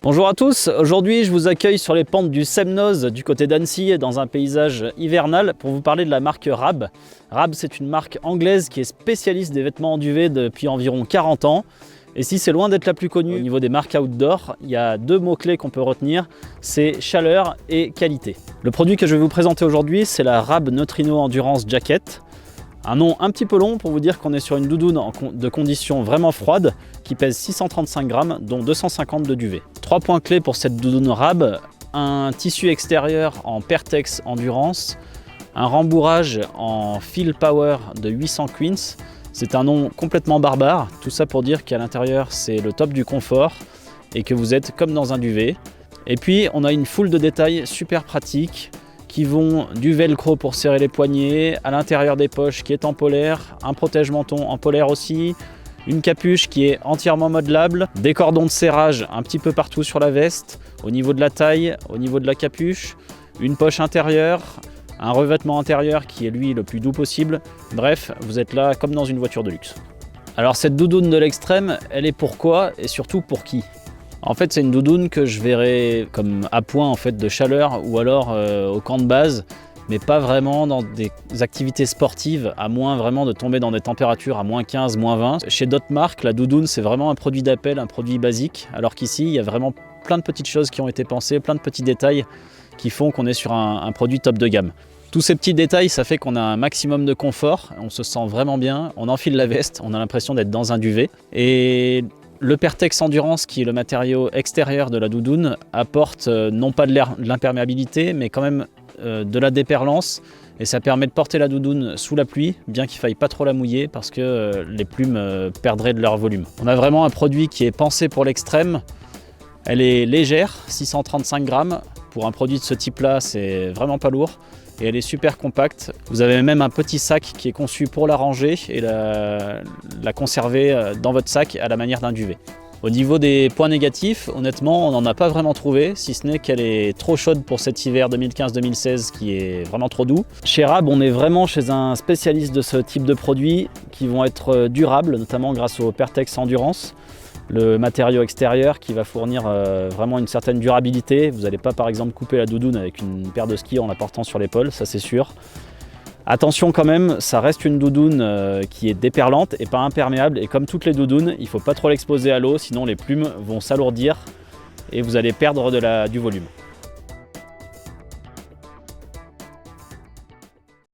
Bonjour à tous, aujourd'hui je vous accueille sur les pentes du Semnoz du côté d'Annecy dans un paysage hivernal pour vous parler de la marque Rab. Rab, c'est une marque anglaise qui est spécialiste des vêtements en duvet depuis environ 40 ans. Et si c'est loin d'être la plus connue au niveau des marques outdoor, il y a deux mots-clés qu'on peut retenir, c'est chaleur et qualité. Le produit que je vais vous présenter aujourd'hui, c'est la Rab Neutrino Endurance Jacket. Un nom un petit peu long pour vous dire qu'on est sur une doudoune de conditions vraiment froides qui pèse 635 grammes, dont 250 de duvet. Trois points clés pour cette doudoune Rab: un tissu extérieur en Pertex Endurance, un rembourrage en Feel Power de 800 queens. C'est un nom complètement barbare, tout ça pour dire qu'à l'intérieur c'est le top du confort et que vous êtes comme dans un duvet. Et puis on a une foule de détails super pratiques qui vont du velcro pour serrer les poignets, à l'intérieur des poches qui est en polaire, un protège-menton en polaire aussi, une capuche qui est entièrement modelable, des cordons de serrage un petit peu partout sur la veste, au niveau de la taille, au niveau de la capuche, une poche intérieure, un revêtement intérieur qui est lui le plus doux possible. Bref, vous êtes là comme dans une voiture de luxe. Alors cette doudoune de l'extrême, elle est pour quoi et surtout pour qui ? En fait, c'est une doudoune que je verrais comme appoint en fait de chaleur ou alors au camp de base, mais pas vraiment dans des activités sportives, à moins vraiment de tomber dans des températures à moins 15, moins 20. Chez d'autres marques, la doudoune, c'est vraiment un produit d'appel, un produit basique, alors qu'ici, il y a vraiment plein de petites choses qui ont été pensées, plein de petits détails qui font qu'on est sur un produit top de gamme. Tous ces petits détails, ça fait qu'on a un maximum de confort, on se sent vraiment bien, on enfile la veste, on a l'impression d'être dans un duvet. Et le Pertex Endurance, qui est le matériau extérieur de la doudoune, apporte non pas de l'imperméabilité, mais quand même de la déperlance. Et ça permet de porter la doudoune sous la pluie, bien qu'il ne faille pas trop la mouiller, parce que les plumes perdraient de leur volume. On a vraiment un produit qui est pensé pour l'extrême. Elle est légère, 635 grammes. Pour un produit de ce type-là, c'est vraiment pas lourd. Et elle est super compacte. Vous avez même un petit sac qui est conçu pour la ranger et la conserver dans votre sac à la manière d'un duvet. Au niveau des points négatifs, honnêtement, on n'en a pas vraiment trouvé, si ce n'est qu'elle est trop chaude pour cet hiver 2015-2016 qui est vraiment trop doux. Chez Rab, on est vraiment chez un spécialiste de ce type de produits qui vont être durables, notamment grâce au Pertex Endurance, le matériau extérieur qui va fournir vraiment une certaine durabilité. Vous n'allez pas par exemple couper la doudoune avec une paire de skis en la portant sur l'épaule, ça c'est sûr. Attention quand même, ça reste une doudoune qui est déperlante et pas imperméable, et comme toutes les doudounes, il ne faut pas trop l'exposer à l'eau, sinon les plumes vont s'alourdir et vous allez perdre du volume.